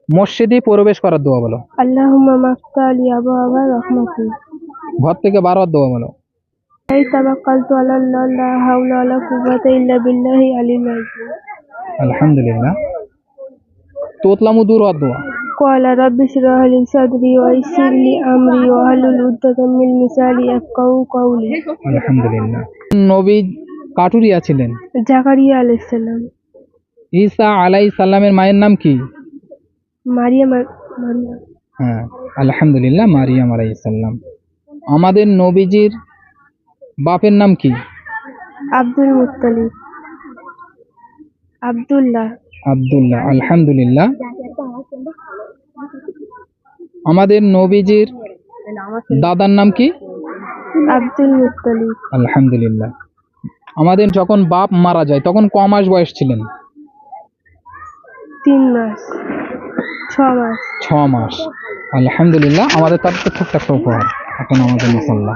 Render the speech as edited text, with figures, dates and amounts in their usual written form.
মসজিদে প্রবেশ করার দোয়া বলো। আল্লাহুম্মা মাফতালি আবওয়াবা রাহমাতি। ঘর থেকে বার হওয়ার দোয়া বলো। এই তাওয়াক্কালতু আলাল্লাহ লা হাওলা ওয়ালা কুওয়াতা ইল্লা বিল্লাহি আলিয়্যিল আযীম। আলহামদুলিল্লাহ। তোতলামু দূর হওয়ার দোয়া। ক্বালা রাব্বি ইশরাহ লি সাদরি ওয়া ইয়াসসির লি আমরি ওয়াহলুল উকদাতাম মিন লিসানি ইয়াফকাহু কওলি। আলহামদুলিল্লাহ। নবী কাঠুরিয়া ছিলেন? জাকারিয়া আলাইহিস সালাম। ঈসা আলাইহিস সালামের মায়ের নাম কি? মারিয়াম। হ্যাঁ, আলহামদুলিল্লাহ, মারিয়াম আলাইহিস সালাম। আমাদের নবীজির বাপের নাম কি? Abdul Muttalib. আব্দুল্লাহ। আব্দুল্লাহ, আলহামদুলিল্লাহ। আমাদের নবীজির দাদার নাম কি? Abdul Muttalib. আলহামদুলিল্লাহ। আমাদের যখন বাপ মারা যায় তখন ক মাস বয়স ছিলেন? 3 মাস 6 মাস। 6 মাস। আলহামদুলিল্লাহ। আমাদের তার ছোট্ট একটা উপহার, একটা নামাজের মুসাল্লা।